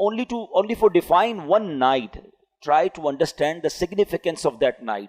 only for define one night, try to understand the significance of that night।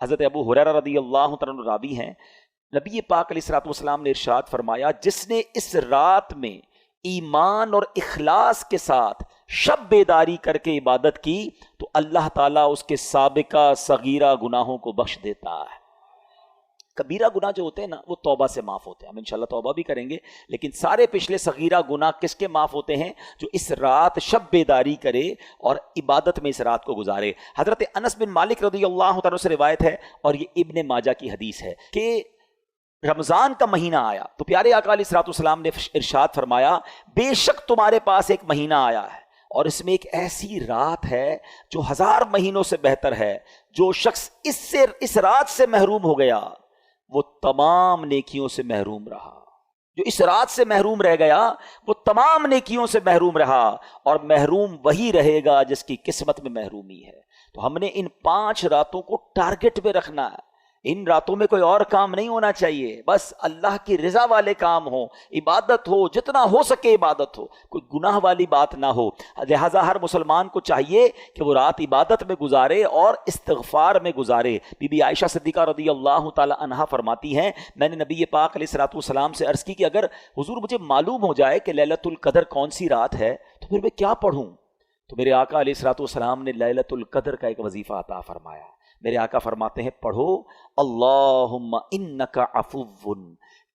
حضرت ابو ہریرہ رضی اللہ تعالیٰ عنہ راوی ہیں، نبی پاک علیہ الصلوۃ والسلام نے ارشاد فرمایا، جس نے اس رات میں ایمان اور اخلاص کے ساتھ شب بیداری کر کے عبادت کی تو اللہ تعالیٰ اس کے سابقہ صغیرہ گناہوں کو بخش دیتا ہے۔ کبیرہ گناہ جو ہوتے ہیں نا وہ توبہ سے معاف ہوتے ہیں، ہم انشاءاللہ توبہ بھی کریں گے، لیکن سارے پچھلے صغیرہ گناہ کس کے معاف ہوتے ہیں؟ جو اس رات شب بیداری کرے اور عبادت میں اس رات کو گزارے۔ حضرت انس بن مالک رضی اللہ تعالیٰ سے روایت ہے، اور یہ ابن ماجہ کی حدیث ہے، کہ رمضان کا مہینہ آیا تو پیارے آقا علیہ الصلوۃ والسلام نے ارشاد فرمایا، بے شک تمہارے پاس ایک مہینہ آیا ہے اور اس میں ایک ایسی رات ہے جو 1000 مہینوں سے بہتر ہے، جو شخص اس رات سے محروم ہو گیا وہ تمام نیکیوں سے محروم رہا، جو اس رات سے محروم رہ گیا وہ تمام نیکیوں سے محروم رہا، اور محروم وہی رہے گا جس کی قسمت میں محرومی ہے۔ تو ہم نے ان 5 راتوں کو ٹارگٹ پہ رکھنا ہے، ان راتوں میں کوئی اور کام نہیں ہونا چاہیے، بس اللہ کی رضا والے کام ہو، عبادت ہو، جتنا ہو سکے عبادت ہو، کوئی گناہ والی بات نہ ہو۔ لہٰذا ہر مسلمان کو چاہیے کہ وہ رات عبادت میں گزارے اور استغفار میں گزارے۔ بی بی عائشہ صدیقہ رضی اللہ تعالی عنہا فرماتی ہیں، میں نے نبی پاک علیہ الصلوۃ والسلام سے عرض کی کہ اگر حضور مجھے معلوم ہو جائے کہ لیلۃ القدر کون سی رات ہے تو پھر میں کیا پڑھوں؟ تو میرے آقا علیہ الصلوۃ والسلام نے لیلۃ القدر کا ایک وظیفہ عطا فرمایا۔ میرے آقا فرماتے ہیں، پڑھو اللہم انک عفو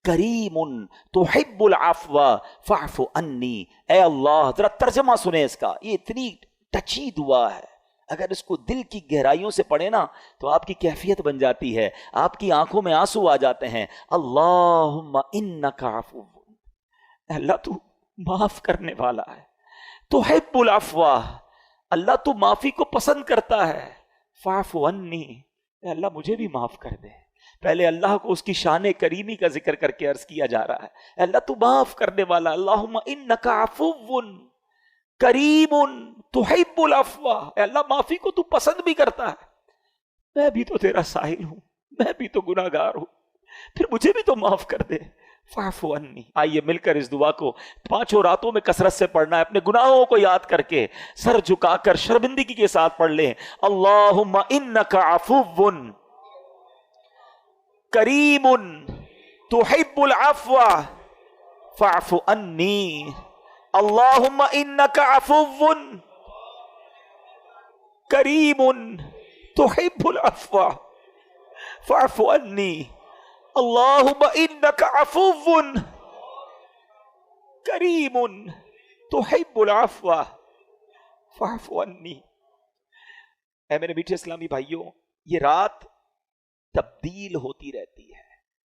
کریم تحب العفو فاعف عنی۔ اے اللہ، ذرا ترجمہ سنیں اس کا، یہ اتنی ٹچی دعا ہے، اگر اس کو دل کی گہرائیوں سے پڑھیں نا تو آپ کی کیفیت بن جاتی ہے، آپ کی آنکھوں میں آنسو آ جاتے ہیں۔ اللہم انک عفو، اللہ تو معاف کرنے والا ہے، تحب العفو، اللہ تو معافی کو پسند کرتا ہے، فاعف عنی، اے اللہ مجھے بھی معاف کر دے۔ پہلے اللہ کو اس کی شان کریمی کا ذکر کر کے عرض کیا جا رہا ہے، اے اللہ تو معاف کرنے والا، اللہم انک عفو کریم تحب العفو، اے اللہ معافی کو تو پسند بھی کرتا ہے، میں بھی تو تیرا سائل ہوں، میں بھی تو گناہ گار ہوں، پھر مجھے بھی تو معاف کر دے، فاعف عنی۔ آئیے مل کر اس دعا کو 5 راتوں میں کثرت سے پڑھنا ہے، اپنے گناہوں کو یاد کر کے سر جھکا کر شرمندگی کے ساتھ پڑھ لیں۔ اللہم انک عفو کریم تحب العفو فاعف عنی، اللہم انک عفو کریم تحب العفو فاعف عنی، اللہم انک عفو کریم تحب العفو فاعف عنی۔ اے میرے میٹھے اسلامی بھائیوں، یہ رات تبدیل ہوتی رہتی ہے،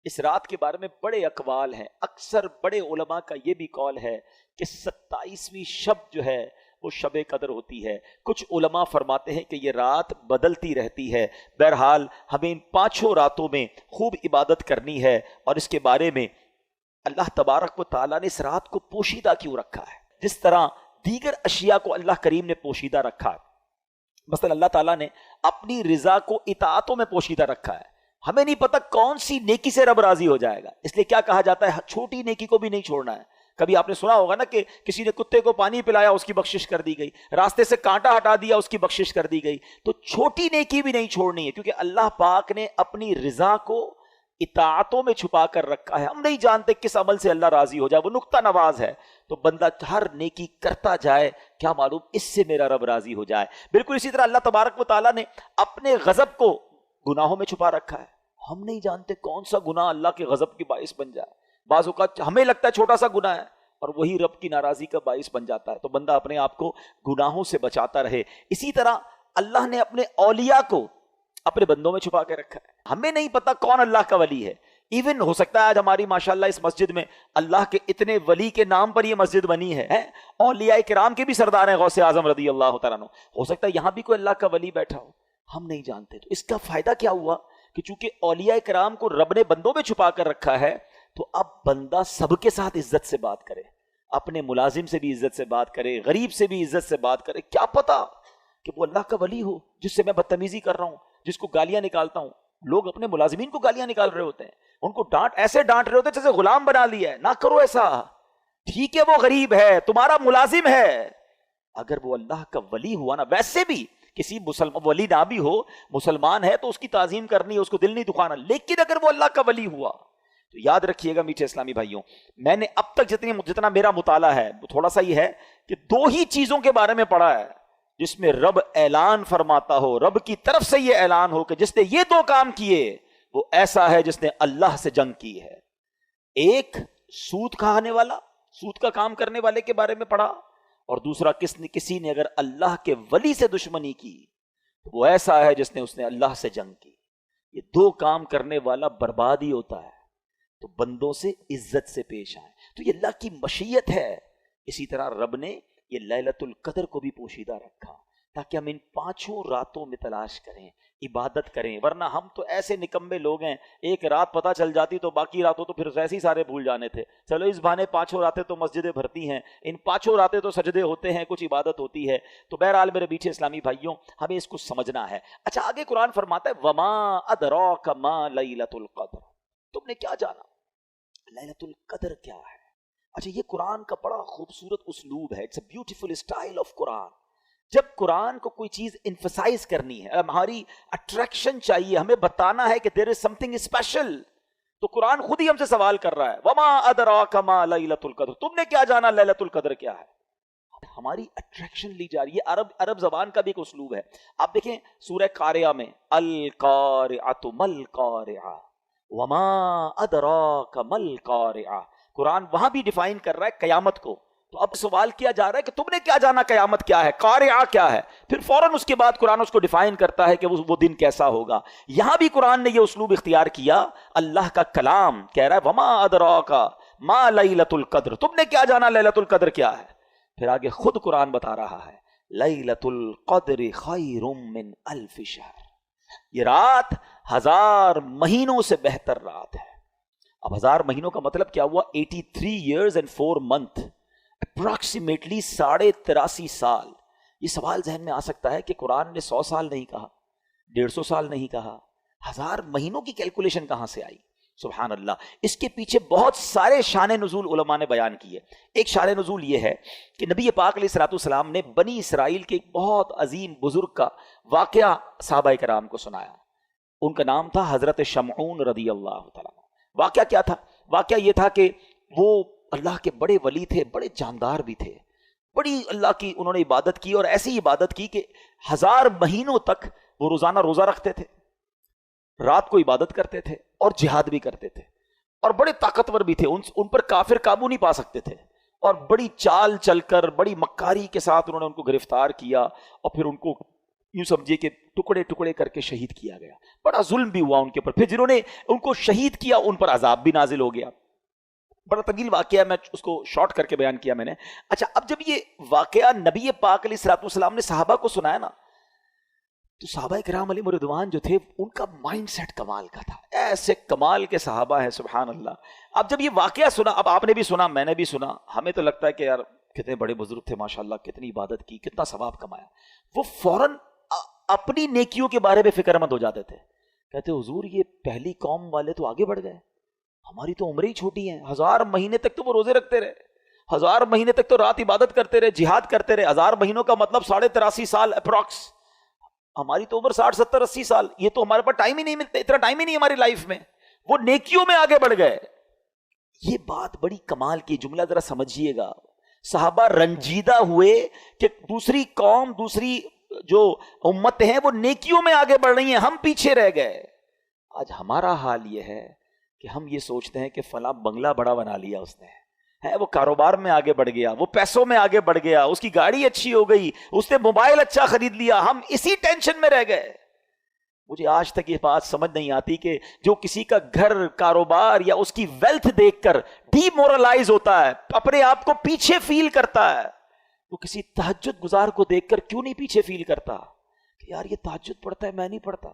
اس رات کے بارے میں بڑے اقوال ہیں، اکثر بڑے علماء کا یہ بھی قول ہے کہ 27ویں شب جو ہے وہ شب قدر ہوتی ہے، کچھ علماء فرماتے ہیں کہ یہ رات بدلتی رہتی ہے۔ بہرحال ہمیں ان 5 راتوں میں خوب عبادت کرنی ہے، اور اس کے بارے میں اللہ تبارک و تعالیٰ نے اس رات کو پوشیدہ کیوں رکھا ہے، جس طرح دیگر اشیاء کو اللہ کریم نے پوشیدہ رکھا ہے۔ مثلا اللہ تعالیٰ نے اپنی رضا کو اطاعتوں میں پوشیدہ رکھا ہے، ہمیں نہیں پتہ کون سی نیکی سے رب راضی ہو جائے گا، اس لیے کیا کہا جاتا ہے، چھوٹی نیکی کو بھی نہیں چھوڑنا ہے۔ کبھی آپ نے سنا ہوگا نا کہ کسی نے کتے کو پانی پلایا، اس کی بخشش کر دی گئی، راستے سے کانٹا ہٹا دیا، اس کی بخشش کر دی گئی۔ تو چھوٹی نیکی بھی نہیں چھوڑنی ہے، کیونکہ اللہ پاک نے اپنی رضا کو اطاعتوں میں چھپا کر رکھا ہے۔ ہم نہیں جانتے کس عمل سے اللہ راضی ہو جائے، وہ نقطہ نواز ہے، تو بندہ ہر نیکی کرتا جائے، کیا معلوم اس سے میرا رب راضی ہو جائے۔ بالکل اسی طرح اللہ تبارک و تعالیٰ نے اپنے غضب کو گناہوں میں چھپا رکھا ہے، ہم نہیں جانتے کون سا گناہ اللہ کے غضب کی باعث بن جائے۔ بعض اوقات ہمیں لگتا ہے چھوٹا سا گناہ ہے اور وہی رب کی ناراضی کا باعث بن جاتا ہے، تو بندہ اپنے آپ کو گناہوں سے بچاتا رہے۔ اسی طرح اللہ نے اپنے اولیاء کو اپنے بندوں میں چھپا کے رکھا ہے، ہمیں نہیں پتا کون اللہ کا ولی ہے۔ ایون ہو سکتا ہے آج ہماری ماشاءاللہ اس مسجد میں اللہ کے اتنے ولی کے نام پر یہ مسجد بنی ہے، اولیاء کرام کے بھی سردار ہیں غوث اعظم رضی اللہ تعالیٰ عنہ، ہو سکتا ہے یہاں بھی کوئی اللہ کا ولی بیٹھا ہو، ہم نہیں جانتے۔ تو اس کا فائدہ کیا ہوا کہ چونکہ اولیاء کرام کو رب نے بندوں میں چھپا کر رکھا ہے، تو اب بندہ سب کے ساتھ عزت سے بات کرے، اپنے ملازم سے بھی عزت سے بات کرے، غریب سے بھی عزت سے بات کرے۔ کیا پتا کہ وہ اللہ کا ولی ہو جس سے میں بدتمیزی کر رہا ہوں، جس کو گالیاں نکالتا ہوں۔ لوگ اپنے ملازمین کو گالیاں نکال رہے ہوتے ہیں، ان کو ایسے ڈانٹ رہے ہوتے ہیں جیسے غلام بنا لیا ہے۔ نہ کرو ایسا، ٹھیک ہے وہ غریب ہے، تمہارا ملازم ہے، اگر وہ اللہ کا ولی ہوا نا، ویسے بھی کسی مسلمان ولی نہ بھی ہو، مسلمان ہے تو اس کی تعظیم کرنی ہے، اس کو دل نہیں دکھانا، لیکن اگر وہ اللہ کا ولی ہوا تو یاد رکھیے گا میٹھے اسلامی بھائیوں، میں نے اب تک جتنا میرا مطالعہ ہے وہ تھوڑا سا ہی ہے کہ 2 ہی چیزوں کے بارے میں پڑھا ہے جس میں رب اعلان فرماتا ہو، رب کی طرف سے یہ اعلان ہو کہ جس نے یہ 2 کام کیے وہ ایسا ہے جس نے اللہ سے جنگ کی ہے۔ ایک سود کھانے والا، سود کا کام کرنے والے کے بارے میں پڑھا، اور دوسرا کسی نے اگر اللہ کے ولی سے دشمنی کی وہ ایسا ہے جس نے اللہ سے جنگ کی۔ یہ 2 کام کرنے والا برباد ہی ہوتا ہے۔ تو بندوں سے عزت سے پیش آئیں، تو یہ اللہ کی مشیت ہے۔ اسی طرح رب نے یہ لیلۃ القدر کو بھی پوشیدہ رکھا تاکہ ہم ان 5 راتوں میں تلاش کریں، عبادت کریں، ورنہ ہم تو ایسے نکمے لوگ ہیں، ایک رات پتہ چل جاتی تو باقی راتوں تو پھر ایسے ہی سارے بھول جانے تھے۔ چلو اس بہانے 5 راتیں تو مسجدیں بھرتی ہیں، ان 5 راتیں تو سجدے ہوتے ہیں، کچھ عبادت ہوتی ہے۔ تو بہرحال میرے میٹھے اسلامی بھائیوں، ہمیں اس کو سمجھنا ہے۔ اچھا، آگے قرآن فرماتا ہے وما ادراک ما لیلۃ القدر، تم نے کیا جانا لیلۃ القدر کیا ہے؟ اچھا، یہ قرآن کا بڑا خوبصورت اسلوب ہے، it's a beautiful style of Quran. جب قرآن کو کوئی چیز انفسائز کرنی ہے، ہماری اٹریکشن چاہیے، ہمیں بتانا ہے کہ دیر از سم تھنگ اسپیشل، تو قرآن خود ہی ہم سے سوال کر رہا ہے وما ادراک ما لیلۃ القدر، تم نے کیا جانا لیلۃ القدر کیا ہے؟ ہماری اٹریکشن لی جا رہی ہے۔ عرب زبان کا بھی ایک اسلوب ہے۔ آپ دیکھیں سورہ قاریہ میں القارعۃ مل قارعہ وما ادراک مل قارعہ، قرآن وہاں بھی ڈیفائن کر رہا ہے قیامت کو۔ تو اب سوال کیا جا رہا ہے کہ تم نے کیا جانا قیامت کیا ہے، قارعہ کیا ہے، پھر فوراً اس کے بعد قرآن اس کو ڈیفائن کرتا ہے کہ وہ دن کیسا ہوگا۔ یہاں بھی قرآن نے یہ اسلوب اختیار کیا، اللہ کا کلام کہہ رہا ہے وما ادراک ما لیلۃ القدر، تم نے کیا جانا لیلۃ القدر کیا ہے؟ پھر آگے خود قرآن بتا رہا ہے لیلۃ القدر خیر من الف شہر، یہ رات 1000 مہینوں سے بہتر رات ہے۔ اب 1000 مہینوں کا مطلب کیا ہوا؟ 83 years and 4 months، اپروکسیمیٹلی 83.5 سال۔ یہ سوال ذہن میں آ سکتا ہے کہ قرآن نے 100 سال نہیں کہا، 150 سال نہیں کہا، 1000 مہینوں کی کیلکولیشن کہاں سے آئی؟ سبحان اللہ۔ اس کے پیچھے بہت سارے شان نزول علماء نے بیان کیے۔ ایک شان نزول یہ ہے کہ نبی پاک علیہ الصلوۃ والسلام نے بنی اسرائیل کے ایک بہت عظیم بزرگ کا واقعہ صحابہ کرام کو سنایا۔ ان کا نام تھا حضرت شمعون رضی اللہ تعالیٰ۔ واقعہ کیا تھا؟ واقعہ یہ تھا کہ وہ اللہ کے بڑے ولی تھے، بڑے جاندار بھی تھے، بڑی اللہ کی انہوں نے عبادت کی، اور ایسی عبادت کی کہ 1000 مہینوں تک وہ روزانہ روزہ رکھتے تھے، رات کو عبادت کرتے تھے اور جہاد بھی کرتے تھے، اور بڑے طاقتور بھی تھے، ان پر کافر قابو نہیں پا سکتے تھے، اور بڑی چال چل کر بڑی مکاری کے ساتھ انہوں نے ان کو گرفتار کیا، اور پھر ان کو یوں سمجھے کہ ٹکڑے ٹکڑے کر کے شہید کیا گیا۔ بڑا ظلم بھی ہوا ان کے اوپر، پھر جنہوں نے ان کو شہید کیا ان پر عذاب بھی نازل ہو گیا۔ بڑا طویل واقعہ ہے، میں اس کو شارٹ کر کے بیان کیا میں نے۔ اچھا، اب جب یہ واقعہ نبی پاک علیہ الصلوۃ والسلام نے صحابہ کو سنایا نا، تو صحابہ کرام علیہ رضوان جو تھے ان کا مائنڈ سیٹ کمال کا تھا، ایسے کمال کے صحابہ ہیں سبحان اللہ۔ اب جب یہ واقعہ سنا، اب آپ نے بھی سنا، میں نے بھی سنا، ہمیں تو لگتا ہے کہ یار کتنے بڑے بزرگ تھے ماشاءاللہ، کتنی عبادت کی، کتنا ثواب کمایا۔ وہ فوراً اپنی نیکیوں کے بارے میں فکر مند ہو جاتے تھے، کہتے حضور یہ پہلی قوم والے تو آگے بڑھ گئے، ہماری تو عمریں ہی چھوٹی ہیں، 1000 مہینے تک تو وہ روزے رکھتے رہے، 1000 مہینے تک تو رات عبادت کرتے رہے، جہاد کرتے رہے، 1000 مہینوں کا مطلب 83.5 سال اپروکس، ہماری تو عمر 60 70 80 سال، یہ تو ہمارے پاس ٹائم ہی نہیں ملتا، اتنا ٹائم ہی نہیں ہماری لائف میں، وہ نیکیوں میں آگے بڑھ گئے۔ یہ بات بڑی کمال کی، جملہ ذرا سمجھیے گا۔ صحابہ رنجیدہ ہوئے کہ دوسری قوم، دوسری جو امتیں ہیں وہ نیکیوں میں آگے بڑھ رہی ہیں، ہم پیچھے رہ گئے۔ آج ہمارا حال یہ ہے کہ ہم یہ سوچتے ہیں کہ فلاں بنگلہ بڑا بنا لیا اس نے، ہے وہ کاروبار میں آگے بڑھ گیا، وہ پیسوں میں آگے بڑھ گیا، اس کی گاڑی اچھی ہو گئی، اس نے موبائل اچھا خرید لیا، ہم اسی ٹینشن میں رہ گئے۔ مجھے آج تک یہ بات سمجھ نہیں آتی کہ جو کسی کا گھر، کاروبار یا اس کی ویلتھ دیکھ کر ڈی مورلائز ہوتا ہے، اپنے آپ کو پیچھے فیل کرتا ہے، وہ کسی تہجد گزار کو دیکھ کر کیوں نہیں پیچھے فیل کرتا کہ یار یہ تہجد پڑھتا ہے میں نہیں پڑھتا،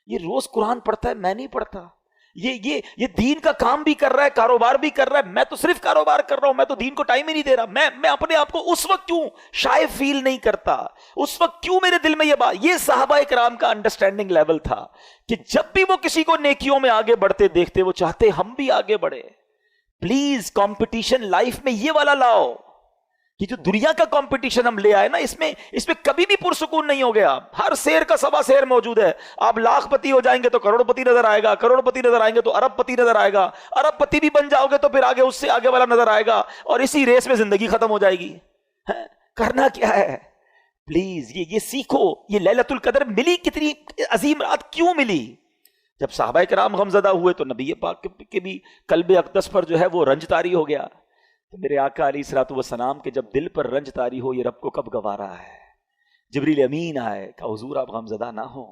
یہ روز قرآن پڑھتا ہے میں نہیں پڑھتا، یہ دین کا کام بھی کر رہا ہے، کاروبار بھی کر رہا ہے، میں تو صرف کاروبار کر رہا ہوں، میں تو دین کو ٹائم ہی نہیں دے رہا۔ میں اپنے آپ کو اس وقت کیوں شائع فیل نہیں کرتا، اس وقت کیوں میرے دل میں یہ بات۔ یہ صحابہ کرام کا انڈرسٹینڈنگ لیول تھا کہ جب بھی وہ کسی کو نیکیوں میں آگے بڑھتے دیکھتے وہ چاہتے ہم بھی آگے بڑھے۔ پلیز کمپٹیشن لائف میں یہ والا لاؤ کہ جو دنیا کا کمپٹیشن ہم لے آئے نا، اس میں کبھی بھی پرسکون نہیں ہو گیا. ہر شیر کا سوا شیر موجود ہے. آپ لاکھ پتی ہو جائیں گے تو کروڑ پتی نظر آئے گا، کروڑ پتی نظر آئیں گے تو ارب پتی نظر آئے گا، ارب پتی بھی بن جاؤ گے تو پھر آگے اس سے آگے والا نظر آئے گا، اور اسی ریس میں زندگی ختم ہو جائے گی. کرنا کیا ہے؟ پلیز یہ سیکھو. یہ لیلۃ القدر ملی، کتنی عظیم رات کیوں ملی؟ جب صحابہ کرام غمزدہ ہوئے تو نبی پاک کے بھی قلب اقدس پر جو ہے وہ رنج طاری ہو گیا. تو میرے آقا علیہ الصلوۃ والسلام کے جب دل پر رنج طاری ہو، یہ رب کو کب گوارا ہے؟ جبریل امین آئے کہ حضور آپ غمزدہ نہ ہو،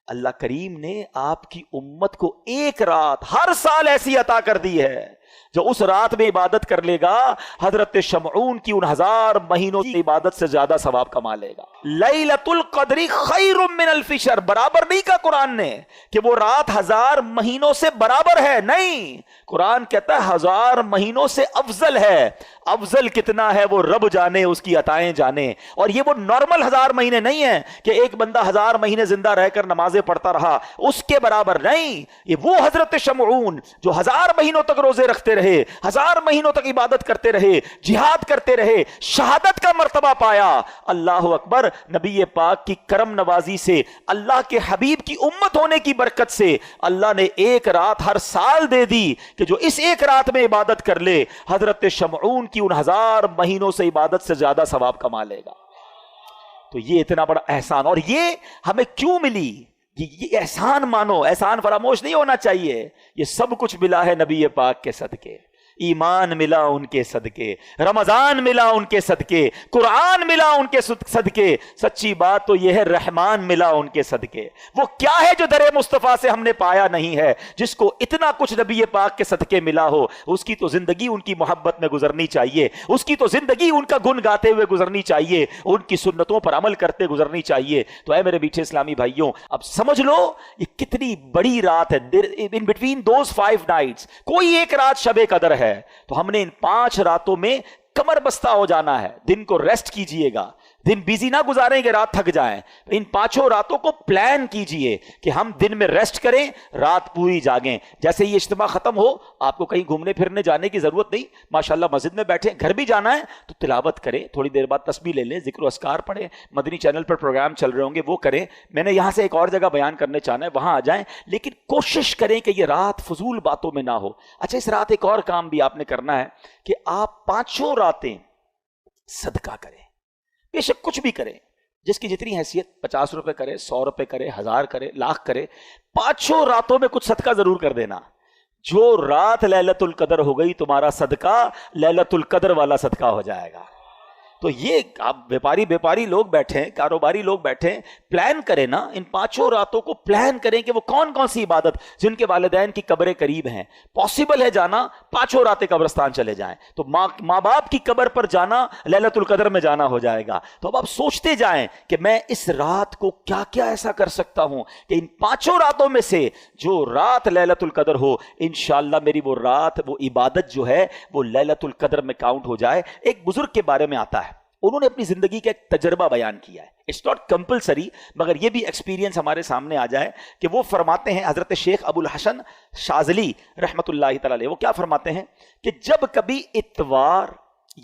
اللہ کریم نے آپ کی امت کو ایک رات ہر سال ایسی عطا کر دی ہے جو اس رات میں عبادت کر لے گا حضرت شمعون کی ان 1000 مہینوں کی عبادت سے زیادہ ثواب کما لے گا. لیلۃ القدر خیر من الف شہر، برابر نہیں کہا قرآن نے کہ وہ رات 1000 مہینوں سے برابر ہے، نہیں، قرآن کہتا ہے 1000 مہینوں سے افضل ہے. افضل کتنا ہے وہ رب جانے، اس کی عطائیں جانے. اور یہ وہ نارمل 1000 مہینے نہیں ہیں کہ ایک بندہ 1000 مہینے زندہ رہ کر نمازیں پڑھتا رہا، اس کے برابر نہیں. یہ وہ حضرت شمعون جو 1000 مہینوں تک روزے رکھتے رہے، 1000 مہینوں تک عبادت کرتے رہے، جہاد کرتے رہے، شہادت کا مرتبہ پایا. اللہ اکبر. نبی پاک کی کرم نوازی سے، اللہ کے حبیب کی امت ہونے کی برکت سے اللہ نے ایک رات ہر سال دے دی کہ جو اس ایک رات میں عبادت کر لے حضرت شمعون کی ان 1000 مہینوں سے عبادت سے زیادہ ثواب کما لے گا. تو یہ اتنا بڑا احسان، اور یہ ہمیں کیوں ملی؟ یہ احسان مانو، احسان فراموش نہیں ہونا چاہیے. یہ سب کچھ ملا ہے نبی پاک کے صدقے. ایمان ملا ان کے صدقے، رمضان ملا ان کے صدقے، قرآن ملا ان کے صدقے. سچی بات تو یہ ہے رحمان ملا ان کے صدقے. وہ کیا ہے جو در مصطفیٰ سے ہم نے پایا نہیں ہے؟ جس کو اتنا کچھ نبی پاک کے صدقے ملا ہو، اس کی تو زندگی ان کی محبت میں گزرنی چاہیے، اس کی تو زندگی ان کا گن گاتے ہوئے گزرنی چاہیے، ان کی سنتوں پر عمل کرتے گزرنی چاہیے. تو اے میرے میٹھے اسلامی بھائیوں، اب سمجھ لو یہ کتنی بڑی رات ہے. ان بٹوین دوز 5 نائٹس کوئی ایک رات شب قدر ہے. تو ہم نے ان 5 راتوں میں کمر بستہ ہو جانا ہے. دن کو ریسٹ کیجئے گا، دن بیزی نہ گزاریں کہ رات تھک جائیں. ان 5 راتوں کو پلان کیجئے کہ ہم دن میں ریسٹ کریں، رات پوری جاگیں. جیسے یہ اجتماع ختم ہو، آپ کو کہیں گھومنے پھرنے جانے کی ضرورت نہیں. ماشاءاللہ مسجد میں بیٹھیں، گھر بھی جانا ہے تو تلاوت کریں، تھوڑی دیر بعد تسبیح لے لیں، ذکر و اذکار پڑھیں، مدنی چینل پر پروگرام چل رہے ہوں گے وہ کریں. میں نے یہاں سے ایک اور جگہ بیان کرنے چاہنا ہے، وہاں آ جائیں، لیکن کوشش کریں کہ یہ رات فضول باتوں میں نہ ہو. اچھا، اس رات ایک اور کام بھی آپ نے کرنا ہے کہ آپ 5 راتیں صدقہ کریں. بے شک کچھ بھی کریں، جس کی جتنی حیثیت، 50 روپے کرے، 100 روپے کرے، 1000 کرے، لاکھ کرے، 5 راتوں میں کچھ صدقہ ضرور کر دینا. جو رات لیلۃ القدر ہو گئی، تمہارا صدقہ لیلۃ القدر والا صدقہ ہو جائے گا. تو یہ آپ بیپاری لوگ بیٹھیں، کاروباری لوگ بیٹھیں، پلان کریں نا، ان 5 راتوں کو پلان کریں کہ وہ کون کون سی عبادت، جن کے والدین کی قبریں قریب ہیں، پاسبل ہے جانا، 5 راتیں قبرستان چلے جائیں. تو ماں باپ کی قبر پر جانا لیلۃ القدر میں جانا ہو جائے گا. تو اب آپ سوچتے جائیں کہ میں اس رات کو کیا کیا ایسا کر سکتا ہوں کہ ان 5 راتوں میں سے جو رات لیلۃ القدر ہو، انشاءاللہ میری وہ رات، وہ عبادت جو ہے وہ لیلۃ القدر میں کاؤنٹ ہو جائے. ایک بزرگ کے بارے میں آتا ہے، انہوں نے اپنی زندگی کا ایک تجربہ بیان کیا ہے. اٹس ناٹ کمپلسری، مگر یہ بھی ایکسپیرینس ہمارے سامنے آ جائے کہ وہ فرماتے ہیں، حضرت شیخ ابو الحسن شاذلی رحمۃ اللہ تعالی علیہ، وہ کیا فرماتے ہیں کہ جب کبھی اتوار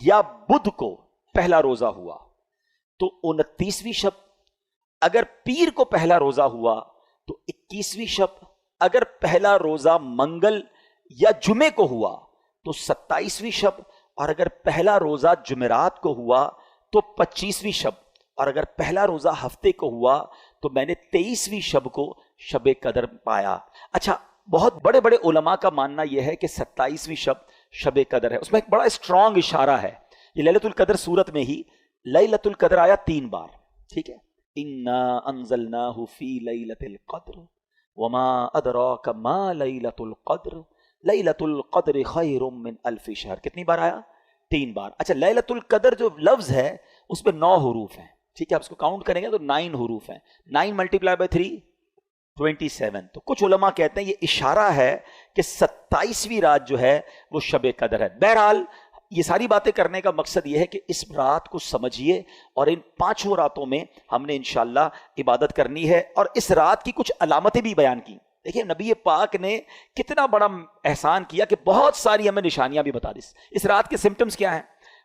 یا بدھ کو پہلا روزہ ہوا تو 29ویں شب، اگر پیر کو پہلا روزہ ہوا تو 21ویں شب، اگر پہلا روزہ منگل یا جمعے کو ہوا تو 27ویں شب، اور اگر پہلا روزہ جمعرات کو ہوا تو 25ویں شب، اور اگر پہلا روزہ ہفتے کو ہوا تو میں نے 23ویں شب کو شب قدر پایا. اچھا، بہت بڑے بڑے علماء کا ماننا یہ ہے کہ 27ویں شب قدر ہے. اس میں ایک بڑا اسٹرانگ اشارہ ہے. یہ لیلۃ القدر سورت میں ہی لیلۃ القدر آیا 3 بار، ٹھیک ہے. انا انزلناہ فی لیلۃ القدر وما ادراک ما لیلۃ القدر لیلۃ القدر خیر من الف شہر. کتنی بار آیا؟ 3 بار. اچھا، لیلۃ القدر جو لفظ ہے اس میں 9 حروف ہیں، ٹھیک ہے. آپ اس کو کاؤنٹ کریں گے تو 9 حروف ہیں. 9 ملٹیپلائی بائی 3 27. تو کچھ علماء کہتے ہیں یہ اشارہ ہے کہ 27ویں رات جو ہے وہ شب قدر ہے. بہرحال یہ ساری باتیں کرنے کا مقصد یہ ہے کہ اس رات کو سمجھیے، اور ان 5 راتوں میں ہم نے انشاءاللہ عبادت کرنی ہے. اور اس رات کی کچھ علامتیں بھی بیان کی. دیکھیں نبی پاک نے کتنا بڑا احسان کیا کہ بہت ساری ہمیں نشانیاں بھی بتا دی. اس رات کے سمٹمز کیا ہیں؟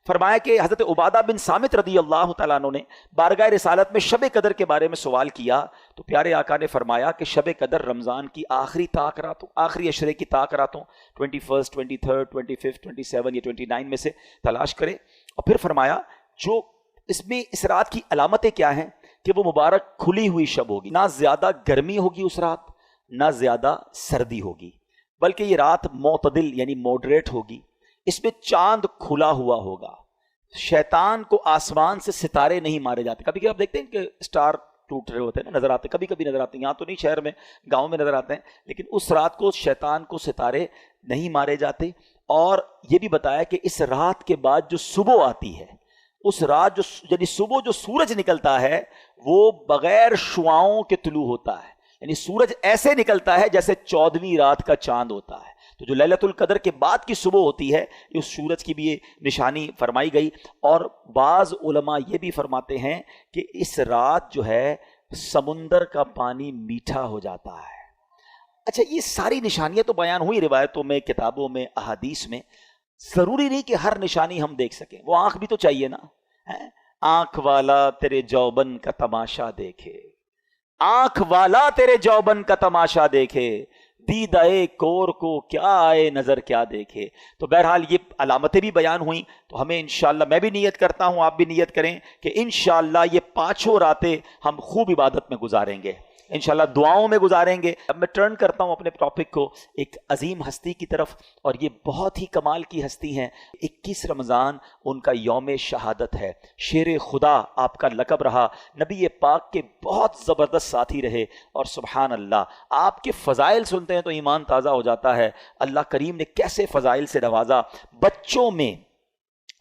فرمایا کہ حضرت عبادہ بن صامت رضی اللہ تعالیٰ عنہ نے بارگاہ رسالت میں شب قدر کے بارے میں سوال کیا تو پیارے آقا نے فرمایا کہ شب قدر رمضان کی آخری طاق راتوں، آخری عشرے کی طاق راتوں 21 23 25 27 یا 29 میں سے تلاش کرے. اور پھر فرمایا جو اس رات کی علامتیں کیا ہیں کہ وہ مبارک کھلی ہوئی شب ہوگی، نہ زیادہ گرمی ہوگی اس رات نہ زیادہ سردی ہوگی، بلکہ یہ رات معتدل یعنی ماڈریٹ ہوگی. اس میں چاند کھلا ہوا ہوگا، شیطان کو آسمان سے ستارے نہیں مارے جاتے. کبھی کبھی آپ دیکھتے ہیں کہ اسٹار ٹوٹ رہے ہوتے ہیں نا، نظر آتے ہیں، کبھی کبھی نظر آتے ہیں، یہاں تو نہیں شہر میں، گاؤں میں نظر آتے ہیں، لیکن اس رات کو شیطان کو ستارے نہیں مارے جاتے. اور یہ بھی بتایا کہ اس رات کے بعد جو صبح آتی ہے، اس رات جو یعنی صبح جو سورج نکلتا ہے وہ بغیر شعاؤں کے طلوع ہوتا ہے، یعنی سورج ایسے نکلتا ہے جیسے 14ویں رات کا چاند ہوتا ہے. تو جو لیلۃ القدر کے بعد کی صبح ہوتی ہے اس سورج کی بھی یہ نشانی فرمائی گئی. اور بعض علماء یہ بھی فرماتے ہیں کہ اس رات جو ہے سمندر کا پانی میٹھا ہو جاتا ہے. اچھا، یہ ساری نشانیاں تو بیان ہوئی روایتوں میں، کتابوں میں، احادیث میں. ضروری نہیں کہ ہر نشانی ہم دیکھ سکیں، وہ آنکھ بھی تو چاہیے نا. آنکھ والا تیرے جوبن کا تماشا دیکھے، آنکھ والا تیرے جوبن کا تماشا دیکھے، دیدائے کور کو کیا آئے نظر کیا دیکھے. تو بہرحال یہ علامتیں بھی بیان ہوئیں. تو ہمیں انشاءاللہ، میں بھی نیت کرتا ہوں، آپ بھی نیت کریں کہ انشاءاللہ یہ 5 راتیں ہم خوب عبادت میں گزاریں گے، انشاءاللہ دعاؤں میں گزاریں گے. اب میں ٹرن کرتا ہوں اپنے ٹاپک کو ایک عظیم ہستی کی طرف، اور یہ بہت ہی کمال کی ہستی ہیں. 21 رمضان ان کا یوم شہادت ہے. شیر خدا آپ کا لقب رہا، نبی پاک کے بہت زبردست ساتھی رہے. اور سبحان اللہ، آپ کے فضائل سنتے ہیں تو ایمان تازہ ہو جاتا ہے. اللہ کریم نے کیسے فضائل سے نوازا. بچوں میں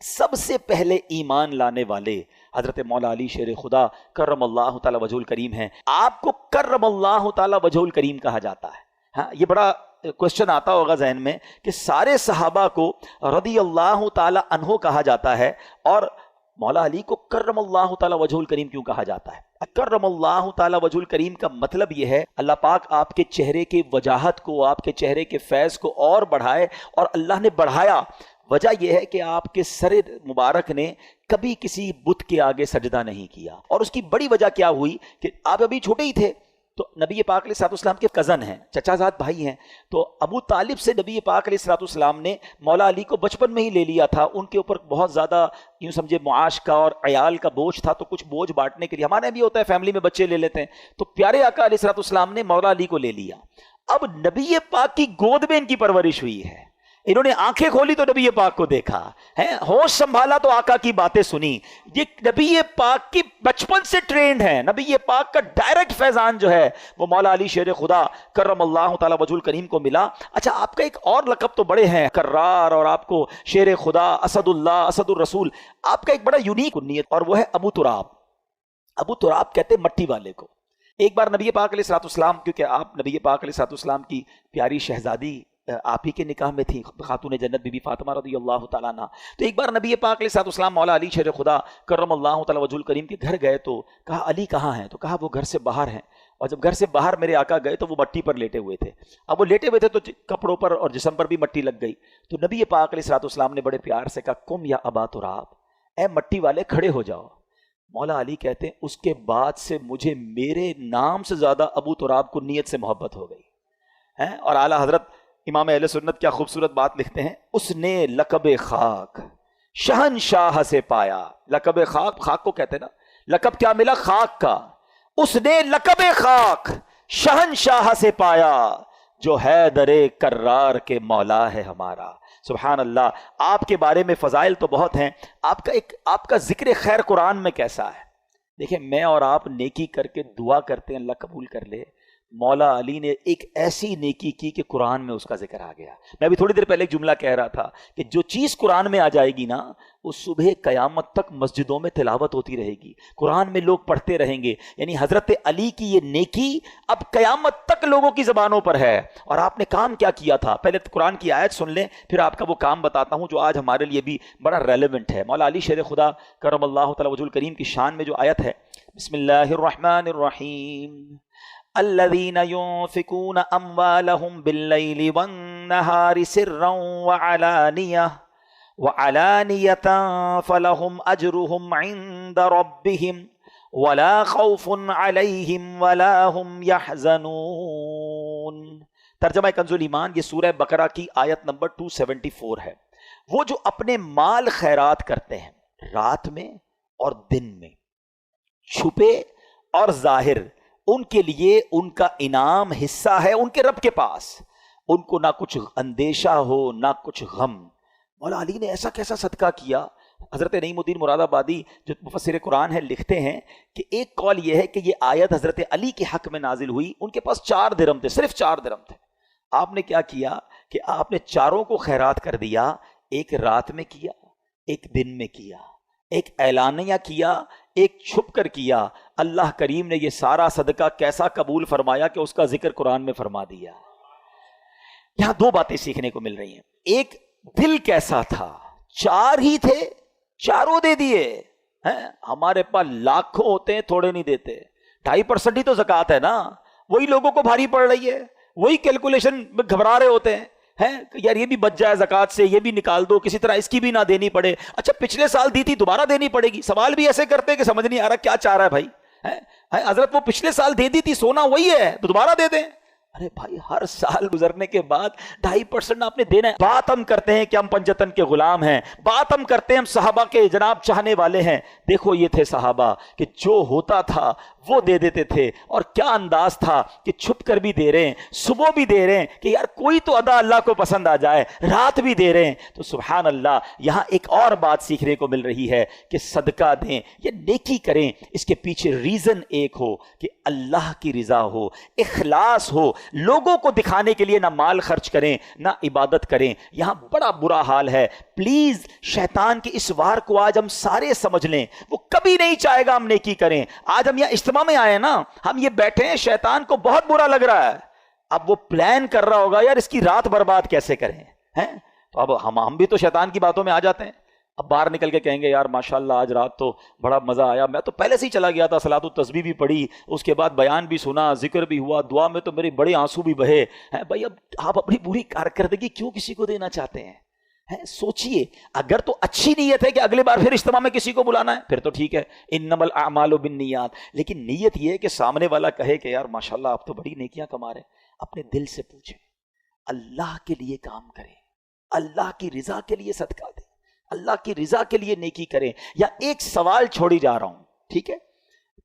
سب سے پہلے ایمان لانے والے حضرت مولا علی شیر خدا کرم اللہ تعالی وجہ الکریم ہیں. آپ کو کرم اللہ تعالی وجہ الکریم کہا جاتا ہے. ہاں، یہ بڑا کوشچن آتا ہوگا ذہن میں کہ سارے صحابہ کو رضی اللہ تعالی عنہ کہا جاتا ہے اور مولا علی کو کرم اللہ تعالی وجہ الکریم کیوں کہا جاتا ہے؟ کرم اللہ تعالی وجہ الکریم کا مطلب یہ ہے اللہ پاک آپ کے چہرے کی وجاہت کو، آپ کے چہرے کے فیض کو اور بڑھائے. اور اللہ نے بڑھایا. وجہ یہ ہے کہ آپ کے سر مبارک نے کبھی کسی بت کے آگے سجدہ نہیں کیا. اور اس کی بڑی وجہ کیا ہوئی کہ آپ ابھی چھوٹے ہی تھے تو نبی پاک علیہ الصلوۃ والسلام کے کزن ہیں، چچا زاد بھائی ہیں. تو ابو طالب سے نبی پاک علیہ الصلوۃ والسلام نے مولا علی کو بچپن میں ہی لے لیا تھا. ان کے اوپر بہت زیادہ یوں سمجھے معاش کا اور عیال کا بوجھ تھا، تو کچھ بوجھ بانٹنے کے لیے، ہمارے بھی ہوتا ہے فیملی میں بچے لے لیتے ہیں، تو پیارے آقا علیہ الصلوۃ والسلام نے مولا علی کو لے لیا. اب نبی پاک کی گود میں ان کی پرورش ہوئی ہے. انہوں نے آنکھیں کھولی تو نبی پاک کو دیکھا ہے، ہوش سنبھالا تو آقا کی باتیں سنی. یہ نبی پاک کی بچپن سے ٹرینڈ ہے. نبی پاک کا ڈائریکٹ فیضان جو ہے وہ مولا علی شیر خدا کرم اللہ تعالی وجہ الکریم کو ملا. اچھا، آپ کا ایک اور لقب تو بڑے ہیں، کرار، اور آپ کو شیر خدا، اسد اللہ، اسد الرسول. آپ کا ایک بڑا یونیک کنیت اور وہ ہے ابو تراب. ابو تراب کہتے مٹی والے کو. ایک بار نبی پاک علیہ الصلوۃ والسلام، کیونکہ آپ نبی پاک علیہ الصلوۃ والسلام کی پیاری شہزادی آپ ہی کے نکاح میں تھی، خاتون جنت بی بی فاطمہ رضی اللہ تعالیٰ عنہ. تو ایک بار نبی پاک علیہ الصلوۃ والسلام مولا علی شیر خدا کرم اللہ تعالی وجہ الکریم کے گھر گئے تو کہا علی کہاں ہیں؟ تو کہا وہ گھر سے باہر ہیں. اور جب گھر سے باہر میرے آقا گئے تو وہ مٹی پر لیٹے ہوئے تھے. اب وہ لیٹے ہوئے تھے تو کپڑوں پر اور جسم پر بھی مٹی لگ گئی. تو نبی پاک علیہ الصلوۃ والسلام نے بڑے پیار سے کہا کم یا ابا تراب، اے مٹی والے کھڑے ہو جاؤ. مولا علی کہتے ہیں اس کے بعد سے مجھے میرے نام سے زیادہ ابو تراب کو نیت سے محبت ہو گئی. اور اعلیٰ حضرت امام اہل سنت کیا خوبصورت بات لکھتے ہیں، اس نے لقب خاک شہنشاہ سے پایا. لقب خاک، خاک کو کہتے ہیں نا، لقب کیا ملا؟ خاک کا. اس نے لقب خاک شہنشاہ سے پایا، جو ہے در کرار کے مولا ہے ہمارا. سبحان اللہ. آپ کے بارے میں فضائل تو بہت ہیں. آپ کا ذکر خیر قرآن میں کیسا ہے؟ دیکھیں، میں اور آپ نیکی کر کے دعا کرتے ہیں اللہ قبول کر لے. مولا علی نے ایک ایسی نیکی کی کہ قرآن میں اس کا ذکر آ گیا. میں ابھی تھوڑی دیر پہلے ایک جملہ کہہ رہا تھا کہ جو چیز قرآن میں آ جائے گی نا، وہ صبح قیامت تک مسجدوں میں تلاوت ہوتی رہے گی، قرآن میں لوگ پڑھتے رہیں گے. یعنی حضرت علی کی یہ نیکی اب قیامت تک لوگوں کی زبانوں پر ہے. اور آپ نے کام کیا کیا تھا؟ پہلے قرآن کی آیت سن لیں، پھر آپ کا وہ کام بتاتا ہوں جو آج ہمارے لیے بھی بڑا ریلیونٹ ہے. مولا علی شیر خدا کرم اللہ تعالی وجہ الکریم کی شان میں جو آیت ہے، بسم اللہ الرحمن الرحیم، الذين ينفقون اموالهم بالليل والنهار سرا وعلانية وعلانیۃ فلہم اجرہم عند ربہم ولا خوف علیہم ولا ہم یحزنون۔ ترجمہ کنز الایمان، یہ سورہ بقرہ کی آیت نمبر 274 ہے۔ وہ جو اپنے مال خیرات کرتے ہیں رات میں اور دن میں، چھپے اور ظاہر، ان کے لیے ان کا انعام حصہ ہے ان کے رب کے پاس، ان کو نہ کچھ اندیشہ ہو نہ کچھ غم۔ مولا علی نے ایسا کیسا صدقہ کیا؟ حضرت نعیم الدین مراد آبادی جو مفسر قرآن ہے لکھتے ہیں کہ ایک قول یہ ہے کہ یہ آیت حضرت علی کے حق میں نازل ہوئی، ان کے پاس 4 درہم تھے، صرف 4 درہم تھے۔ آپ نے کیا کیا کہ آپ نے چاروں کو خیرات کر دیا، ایک رات میں کیا، ایک دن میں کیا، ایک اعلانیہ کیا، ایک چھپ کر کیا۔ اللہ کریم نے یہ سارا صدقہ کیسا قبول فرمایا کہ اس کا ذکر قرآن میں فرما دیا۔ یہاں 2 باتیں سیکھنے کو مل رہی ہیں۔ ایک، دل کیسا تھا، 4 ہی تھے، چاروں دے دیے۔ ہمارے پاس لاکھوں ہوتے ہیں، تھوڑے نہیں دیتے۔ 2.5% ہی تو زکوٰۃ ہے نا، وہی لوگوں کو بھاری پڑ رہی ہے، وہی کیلکولیشن میں گھبرا رہے ہوتے ہیں یار یہ بھی بچ جائے زکوٰۃ سے، یہ بھی نکال دو، کسی طرح اس کی بھی نہ دینی پڑے۔ اچھا پچھلے سال دی تھی دوبارہ دینی پڑے گی؟ سوال بھی ایسے کرتے کہ سمجھ نہیں آ رہا کیا چاہ رہا ہے بھائی۔ حضرت وہ پچھلے سال دے دی تھی، سونا وہی ہے تو دوبارہ دے دیں۔ ارے بھائی ہر سال گزرنے کے بعد 2.5% آپ نے دینا ہے۔ بات ہم کرتے ہیں کہ ہم پنجتن کے غلام ہیں، بات ہم کرتے ہیں ہم صحابہ کے جناب چاہنے والے ہیں۔ دیکھو یہ تھے صحابہ کہ جو ہوتا تھا وہ دے دیتے تھے، اور کیا انداز تھا کہ چھپ کر بھی دے رہے ہیں، صبح بھی دے رہے ہیں کہ یار کوئی تو ادا اللہ کو پسند آ جائے، رات بھی دے رہے ہیں۔ تو سبحان اللہ، یہاں ایک اور بات سیکھنے کو مل رہی ہے کہ صدقہ دیں یا نیکی کریں، اس کے پیچھے ریزن ایک ہو کہ اللہ کی رضا ہو، اخلاص ہو۔ لوگوں کو دکھانے کے لیے نہ مال خرچ کریں نہ عبادت کریں۔ یہاں بڑا برا حال ہے۔ پلیز شیطان کے اس وار کو آج ہم سارے سمجھ لیں، وہ کبھی نہیں چاہے گا ہم نیکی کریں۔ آج ہم یہاں اجتماع میں آئے نا، ہم یہ بیٹھے ہیں، شیطان کو بہت برا لگ رہا ہے، اب وہ پلان کر رہا ہوگا یار اس کی رات برباد کیسے کریں۔ تو اب ہم بھی تو شیطان کی باتوں میں آ جاتے ہیں۔ اب باہر نکل کے کہیں گے یار ماشاءاللہ آج رات تو بڑا مزہ آیا، میں تو پہلے سے ہی چلا گیا تھا، صلاۃ التسبیح بھی پڑھی، اس کے بعد بیان بھی سنا، ذکر بھی ہوا، دعا میں تو میرے بڑے آنسو بھی بہے ہیں۔ بھائی اب آپ اپنی بری کارکردگی کیوں کسی کو دینا چاہتے ہیں؟ سوچئے، اگر تو اچھی نیت ہے کہ اگلے بار پھر اجتماع میں کسی کو بلانا ہے پھر تو ٹھیک ہے، انما الاعمال بالنیات، لیکن نیت یہ ہے کہ سامنے والا کہے کہ یار ماشاءاللہ آپ تو بڑی نیکیاں کما رہے ہیں۔ اپنے دل سے پوچھیں، اللہ کے لیے کام کریں، اللہ کی رضا کے لیے صدقہ دیں، اللہ کی رضا کے لیے نیکی کریں۔ یا ایک سوال چھوڑی جا رہا ہوں، ٹھیک ہے؟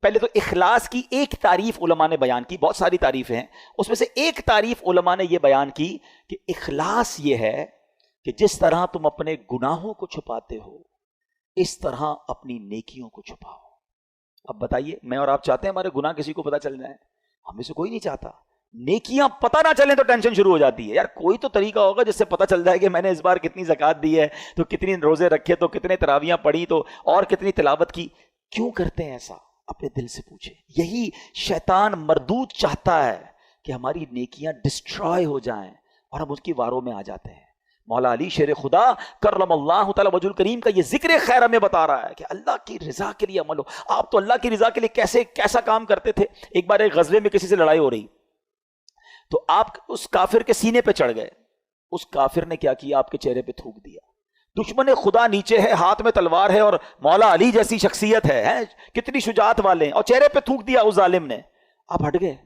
پہلے تو اخلاص کی ایک تعریف علماء نے بیان کی، بہت ساری تعریفیں ہیں، اس میں سے ایک تعریف علماء نے یہ بیان کی کہ اخلاص یہ ہے کہ جس طرح تم اپنے گناہوں کو چھپاتے ہو اس طرح اپنی نیکیوں کو چھپاؤ۔ اب بتائیے، میں اور آپ چاہتے ہیں ہمارے گناہ کسی کو پتہ چل جائے؟ ہمیں سے کوئی نہیں چاہتا۔ نیکیاں پتہ نہ چلیں تو ٹینشن شروع ہو جاتی ہے، یار کوئی تو طریقہ ہوگا جس سے پتہ چل جائے کہ میں نے اس بار کتنی زکوٰۃ دی ہے، تو کتنی روزے رکھے، تو کتنے تراویحاں پڑھی، تو اور کتنی تلاوت کی۔ کیوں کرتے ہیں ایسا؟ اپنے دل سے پوچھیں۔ یہی شیطان مردود چاہتا ہے کہ ہماری نیکیاں ڈسٹرائے ہو جائیں اور ہم اس کی واروں میں آ جاتے ہیں۔ مولا علی شیر خدا کرم اللہ تعالی وجہ الکریم کا یہ ذکر خیر ہمیں بتا رہا ہے کہ اللہ کی رضا کے لیے عمل ہو۔ آپ تو اللہ کی رضا کے لیے کیسا کام کرتے تھے؟ ایک بار ایک غزوے میں کسی سے لڑائی ہو رہی تو آپ اس کافر کے سینے پہ چڑھ گئے، اس کافر نے کیا کیا؟ آپ کے چہرے پہ تھوک دیا۔ دشمن خدا نیچے ہے، ہاتھ میں تلوار ہے، اور مولا علی جیسی شخصیت ہے، کتنی شجاعت والے ہیں، اور چہرے پہ تھوک دیا اس ظالم نے۔ آپ ہٹ گئے،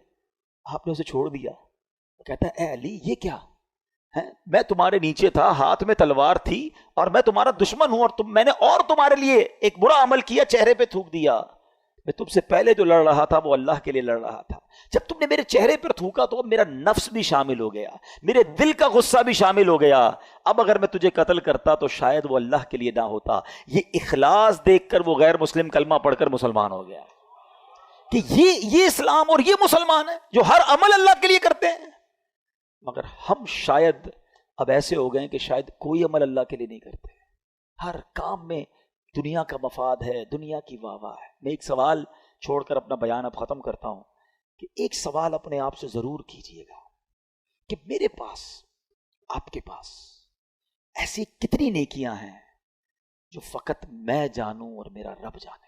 آپ نے اسے چھوڑ دیا۔ کہتا ہے اے علی یہ کیا؟ میں تمہارے نیچے تھا، ہاتھ میں تلوار تھی، اور میں تمہارا دشمن ہوں، اور میں نے اور تمہارے لیے ایک برا عمل کیا، چہرے پہ تھوک دیا۔ میں تم سے پہلے جو لڑ رہا تھا وہ اللہ کے لیے لڑ رہا تھا، جب تم نے میرے چہرے پر تھوکا تو میرا نفس بھی شامل ہو گیا، میرے دل کا غصہ بھی شامل ہو گیا۔ اب اگر میں تجھے قتل کرتا تو شاید وہ اللہ کے لیے نہ ہوتا۔ یہ اخلاص دیکھ کر وہ غیر مسلم کلمہ پڑھ کر مسلمان ہو گیا کہ یہ اسلام اور یہ مسلمان ہے جو ہر عمل اللہ کے لیے کرتے ہیں۔ مگر ہم شاید اب ایسے ہو گئے کہ شاید کوئی عمل اللہ کے لیے نہیں کرتے، ہر کام میں دنیا کا مفاد ہے، دنیا کی واہ واہ ہے۔ میں ایک سوال چھوڑ کر اپنا بیان اب ختم کرتا ہوں کہ ایک سوال اپنے آپ سے ضرور کیجئے گا کہ میرے پاس، آپ کے پاس ایسی کتنی نیکیاں ہیں جو فقط میں جانوں اور میرا رب جانے؟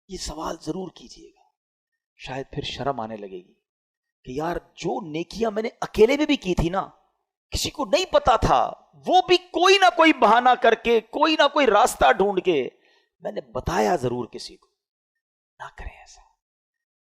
یہ سوال ضرور کیجئے گا، شاید پھر شرم آنے لگے گی کہ یار جو نیکیاں میں نے اکیلے میں بھی کی تھی نا، کسی کو نہیں پتا تھا، وہ بھی کوئی نہ کوئی بہانہ کر کے, کوئی نہ کوئی راستہ ڈھونڈ کے. میں نے بتایا ضرور کسی کو, نہ کریں ایسا.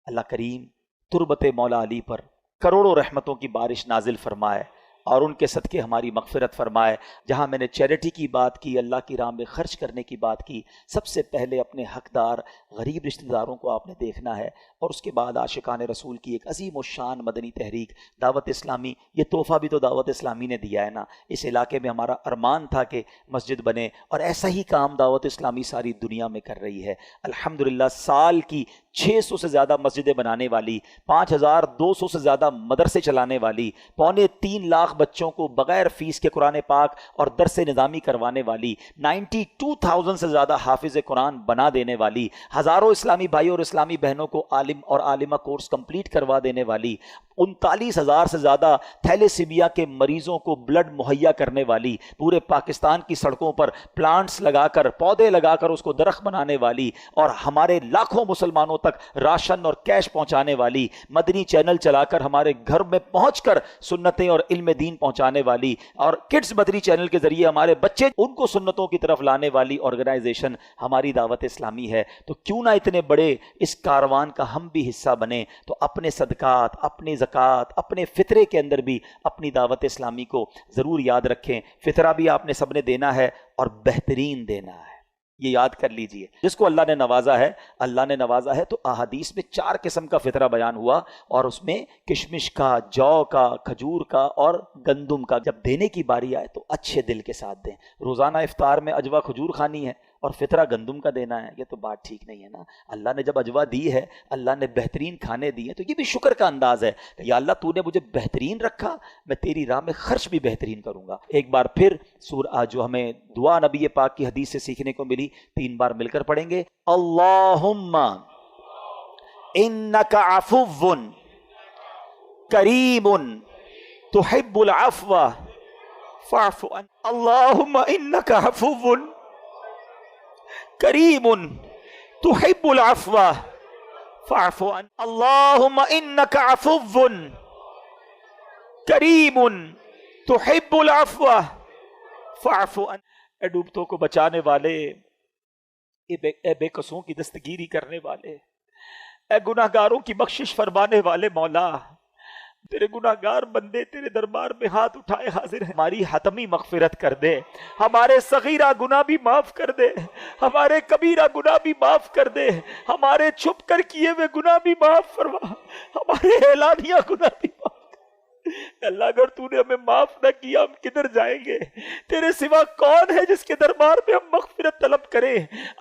اللہ کریم تربت مولا علی پر کروڑوں رحمتوں کی بارش نازل فرمائے اور ان کے صدقے ہماری مغفرت فرمائے. جہاں میں نے چیریٹی کی بات کی, اللہ کی راہ میں خرچ کرنے کی بات کی, سب سے پہلے اپنے حقدار غریب رشتہ داروں کو آپ نے دیکھنا ہے, اور اس کے بعد عاشقان رسول کی ایک عظیم و شان مدنی تحریک دعوت اسلامی. یہ تحفہ بھی تو دعوت اسلامی نے دیا ہے نا. اس علاقے میں ہمارا ارمان تھا کہ مسجد بنے, اور ایسا ہی کام دعوت اسلامی ساری دنیا میں کر رہی ہے الحمدللہ. سال کی 600 سے زیادہ مسجدیں بنانے والی, 5200 سے زیادہ مدرسے چلانے والی, 3.25 لاکھ بچوں کو بغیر فیس کے قرآن پاک اور درس نظامی کروانے والی, 92,000 سے زیادہ حافظ قرآن بنا دینے والی, ہزاروں اسلامی بھائی اور اسلامی بہنوں کو عالم اور عالمہ کورس کمپلیٹ کروا دینے والی, 39,000 سے زیادہ تھیلیسیمیا کے مریضوں کو بلڈ مہیا کرنے والی, پورے پاکستان کی سڑکوں پر پلانٹس لگا کر, پودے لگا کر اس کو درخت بنانے والی, اور ہمارے لاکھوں مسلمانوں تک راشن اور کیش پہنچانے والی, مدنی چینل چلا کر ہمارے گھر میں پہنچ کر سنتیں اور علم دین پہنچانے والی, اور کڈز مدنی چینل کے ذریعے ہمارے بچے ان کو سنتوں کی طرف لانے والی آرگنائزیشن ہماری دعوت اسلامی ہے. تو کیوں نہ اتنے بڑے اس کاروان کا ہم بھی حصہ بنے. تو اپنے صدقات, اپنی زکوٰۃ, اپنے فطرے کے اندر بھی اپنی دعوت اسلامی کو ضرور یاد رکھیں. فطرہ بھی آپ نے سب نے دینا ہے اور بہترین دینا ہے, یہ یاد کر لیجئے. جس کو اللہ نے نوازا ہے, اللہ نے نوازا ہے, تو احادیث میں 4 قسم کا فطرہ بیان ہوا, اور اس میں کشمش کا, جو کا, کھجور کا اور گندم کا. جب دینے کی باری آئے تو اچھے دل کے ساتھ دیں. روزانہ افطار میں اجوا کھجور کھانی ہے اور فطرہ گندم کا دینا ہے, یہ تو بات ٹھیک نہیں ہے نا. اللہ نے جب اجوا دی ہے, اللہ نے بہترین کھانے دیے, تو یہ بھی شکر کا انداز ہے کہ یا اللہ تو نے مجھے بہترین رکھا, میں تیری راہ میں خرچ بھی بہترین کروں گا. ایک بار پھر جو ہمیں دعا نبی پاک کی حدیث سے سیکھنے کو ملی, 3 بار مل کر پڑھیں گے. اللہم انک عفو کریم تحب العفو فاعف عن. اللہم انک عفو کریم تحب العفو فاعف عن. اللہم انک عفو کریم تحب العفو فاعف عن. اے ڈوبتوں کو بچانے والے, اے بے قصوں کی دستگیری کرنے والے, اے گناہگاروں کی بخشش فرمانے والے مولا, تیرے گناہگار بندے تیرے دربار میں ہاتھ اٹھائے حاضر ہیں. ہماری حتمی مغفرت کر دے, ہمارے صغیرہ گناہ بھی معاف کر دے, ہمارے کبیرہ گناہ بھی معاف کر دے, ہمارے چھپ کر کیے ہوئے گناہ بھی معاف فرما, ہمارے اعلانیہ گناہ بھی معاف. اللہ اگر تو نے ہمیں معاف نہ کیا ہم کدھر جائیں گے؟ تیرے سوا کون ہے جس کے دربار میں ہم مغفرت طلب کریں؟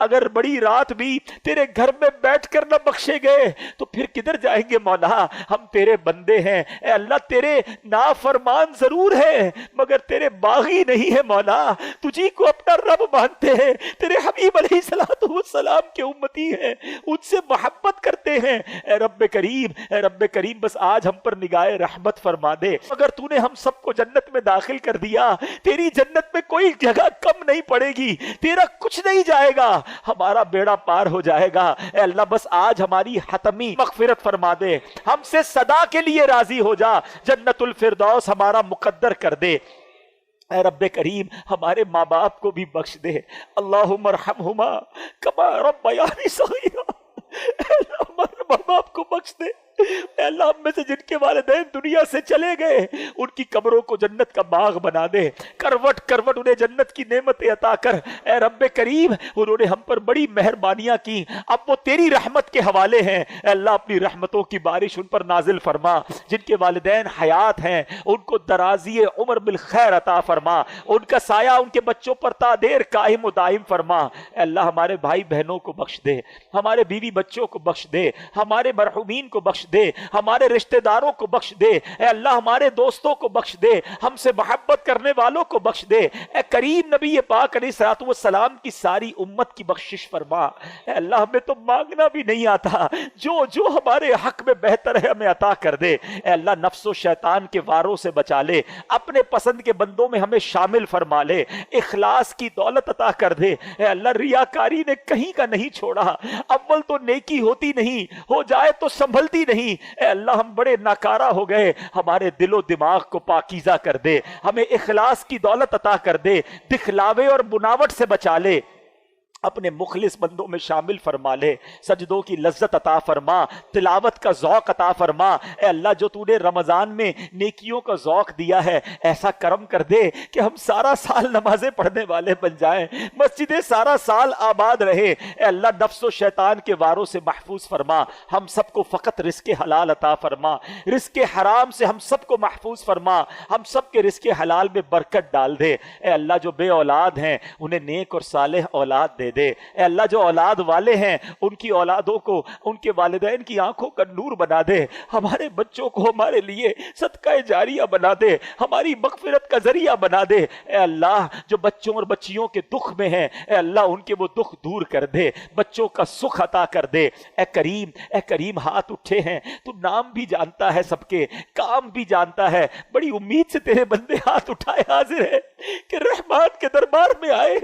اگر بڑی رات بھی تیرے گھر میں بیٹھ کر نہ بخشے گئے تو پھر کدھر جائیں گے مولا؟ ہم تیرے بندے ہیں اے اللہ, تیرے نافرمان ضرور ہیں مگر تیرے باغی نہیں ہے مولا. تجھی کو اپنا رب مانتے ہیں, تیرے حبیب علیہ السلام کے امتی ہیں, ان سے محبت کرتے ہیں. اے رب کریم بس آج ہم پر نگاہ رحمت فرما دے. اگر تو نے ہم سب کو جنت میں داخل کر دیا, تیری جنت میں کوئی جگہ کم نہیں پڑے گی, تیرا کچھ نہیں جائے گا, ہمارا بیڑا پار ہو جائے گا. اے اللہ بس آج ہماری حتمی مغفرت فرما دے, ہم سے صدا کے لیے راضی ہو جا, جنت الفردوس ہمارا مقدر کر دے. اے رب کریم ہمارے ماں باپ کو بھی بخش دے. اللہم ارحمہما کما ربیانی صغیرا. اے اللہ ہمارے ماں باپ کو بخش دے. اے اللہ ہم میں سے جن کے والدین دنیا سے چلے گئے ان کی قبروں کو جنت کا باغ بنا دے, کروٹ کروٹ انہیں جنت کی نعمتیں عطا کر. اے رب کریم انہوں نے ہم پر بڑی مہربانیاں کی, اب وہ تیری رحمت کے حوالے ہیں. اے اللہ اپنی رحمتوں کی بارش ان پر نازل فرما. جن کے والدین حیات ہیں ان کو درازی عمر بالخیر عطا فرما, ان کا سایہ ان کے بچوں پر تا دیر قائم و دائم فرما. اے اللہ ہمارے بھائی بہنوں کو بخش دے, ہمارے بیوی بچوں کو بخش دے, ہمارے مرحومین کو بخش دے, ہمارے رشتہ داروں کو بخش دے. اے اللہ ہمارے دوستوں کو بخش دے, ہم سے محبت کرنے والوں کو بخش دے. اے کریم نبی پاک علیہ الصلوۃ والسلام کی ساری امت کی بخشش فرما. اے اللہ ہمیں تو مانگنا بھی نہیں آتا, جو ہمارے حق میں بہتر ہے ہمیں عطا کر دے. اے اللہ نفس و شیطان کے واروں سے بچا لے, اپنے پسند کے بندوں میں ہمیں شامل فرما لے, اخلاص کی دولت عطا کر دے. اے اللہ ریاکاری نے کہیں کا نہیں چھوڑا, اول تو نیکی ہوتی نہیں, ہو جائے تو سنبھلتی نہیں. نہیں اے اللہ ہم بڑے ناکارہ ہو گئے، ہمارے دل و دماغ کو پاکیزہ کر دے، ہمیں اخلاص کی دولت عطا کر دے، دکھلاوے اور بناوٹ سے بچا لے، اپنے مخلص بندوں میں شامل فرما لے، سجدوں کی لذت عطا فرما، تلاوت کا ذوق عطا فرما۔ اے اللہ جو تو نے رمضان میں نیکیوں کا ذوق دیا ہے، ایسا کرم کر دے کہ ہم سارا سال نمازیں پڑھنے والے بن جائیں، مسجدیں سارا سال آباد رہے۔ اے اللہ نفس و شیطان کے واروں سے محفوظ فرما، ہم سب کو فقط رزق حلال عطا فرما، رزق حرام سے ہم سب کو محفوظ فرما، ہم سب کے رزق حلال میں برکت ڈال دے۔ اے اللہ جو بے اولاد ہیں انہیں نیک اور صالح اولاد دے دے۔ اے اللہ جو اولاد والے ہیں ان کی اولادوں کو، ان کے والدین کی آنکھوں کا نور بنا دے، ہمارے بچوں کو ہمارے لیے صدقہ جاریہ بنا دے، ہماری مغفرت کا ذریعہ بنا دے۔ اے اللہ جو بچوں اور بچیوں کے دکھ میں ہیں، اے اللہ ان کے وہ دکھ دور کر دے، بچوں کا سکھ عطا کر دے۔ اے کریم ہاتھ اٹھے ہیں، تو نام بھی جانتا ہے سب کے، کام بھی جانتا ہے، بڑی امید سے تیرے بندے ہاتھ اٹھائے حاضر ہے کہ رحمان کے دربار میں آئے،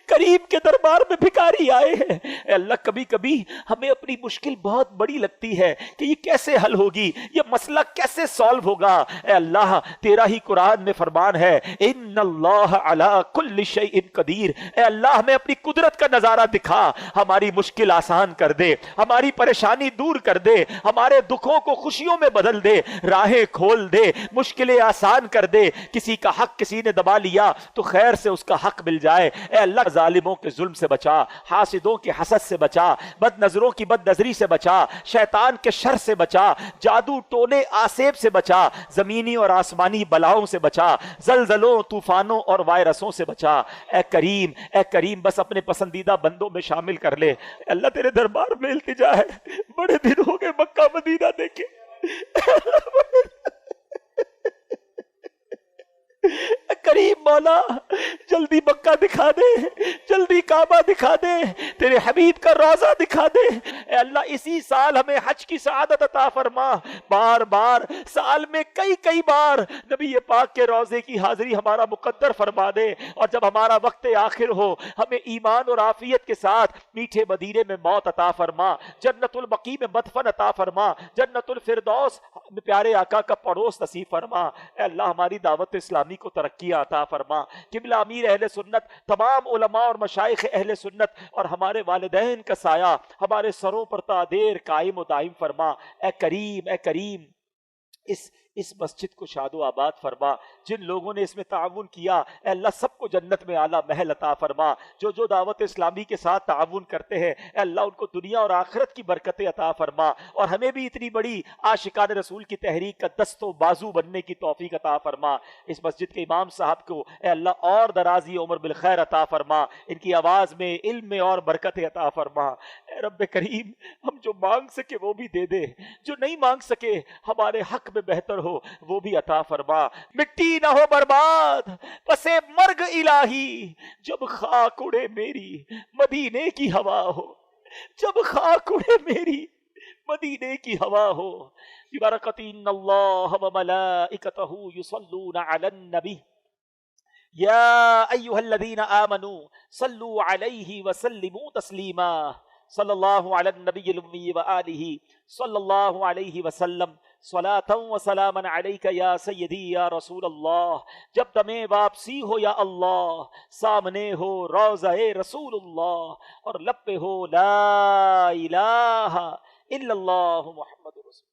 کریم کے دربار میں بھکاری آئے ہیں۔ اے اللہ کبھی کبھی ہمیں اپنی مشکل بہت بڑی لگتی ہے کہ یہ کیسے حل ہوگی، یہ مسئلہ کیسے سالو ہوگا۔ اے اللہ تیرا ہی قرآن میں فرمان ہے ان اللہ علی کل شیء قدیر۔ اے اللہ ہمیں اپنی قدرت کا نظارہ دکھا، ہماری مشکل آسان کر دے، ہماری پریشانی دور کر دے، ہمارے دکھوں کو خوشیوں میں بدل دے، راہیں کھول دے، مشکلیں آسان کر دے۔ کسی کا حق کسی نے دبا لیا تو خیر سے اس کا حق مل جائے۔ اے اللہ ظالموں کے ظلم سے بچا، حاسدوں کے حسد سے بچا، بد نظروں کی بد نظری سے بچا، شیطان کے شر سے بچا، جادو ٹونے آسیب سے بچا، زمینی اور آسمانی بلاؤں سے بچا، زلزلوں طوفانوں اور وائرسوں سے بچا۔ اے کریم بس اپنے پسندیدہ بندوں میں شامل کر لے۔ اللہ تیرے دربار میں التجا ہے، بڑے دن ہو گئے مکہ مدینہ دیکھے، کریم مولا جلدی مکہ دکھا دے، جلدی کعبہ دکھا دے، تیرے حبیب کا روضہ دکھا دے۔ اے اللہ اسی سال ہمیں حج کی سعادت عطا فرما، بار بار سال میں کئی بار نبی پاک کے روضے کی حاضری ہمارا مقدر فرما دے، اور جب ہمارا وقت آخر ہو ہمیں ایمان اور عافیت کے ساتھ میٹھے مدینے میں موت عطا فرما، جنت البقیع میں مدفن عطا فرما، جنت الفردوس میں پیارے آقا کا پڑوس نصیب فرما۔ اے اللہ ہماری دعوت اسلامی کو ترقی عطا فرما، قبلہ امیر اہل سنت، تمام علماء اور مشائخ اہل سنت اور ہمارے والدین کا سایہ ہمارے سروں پر تا دیر قائم و دائم فرما۔ اے کریم اس مسجد کو شاد و آباد فرما، جن لوگوں نے اس میں تعاون کیا اے اللہ سب کو جنت میں اعلیٰ محل عطا فرما، جو دعوت اسلامی کے ساتھ تعاون کرتے ہیں اے اللہ ان کو دنیا اور آخرت کی برکتیں عطا فرما، اور ہمیں بھی اتنی بڑی عاشقان رسول کی تحریک کا دست و بازو بننے کی توفیق عطا فرما۔ اس مسجد کے امام صاحب کو اے اللہ اور درازی عمر بالخیر عطا فرما، ان کی آواز میں علم میں اور برکتیں عطا فرما۔ اے رب کریم ہم جو مانگ سکے وہ بھی دے دے، جو نہیں مانگ سکے ہمارے حق میں بہتر ہو وہ بھی عطا فرما۔ مٹی نہ ہو برباد پس مرگ الہی، جب خاک اڑے میری مدینے کی ہوا ہو، جب خاک اڑے میری مدینے کی ہوا ہو۔ ببرکۃ ان اللہ وملائکتہ یصلون علی النبی یا ایھا الذین آمنوا صلوا علیہ وسلموا تسلیما، صلی اللہ علی النبی الامی وآلہ صلی اللہ علیہ وسلم، صلاۃ و سلام علیک یا سیدی یا رسول اللہ۔ جب دمیں واپسی ہو یا اللہ، سامنے ہو روضہ رسول اللہ، اور لب پہ ہو لا الہ الا اللہ محمد رسول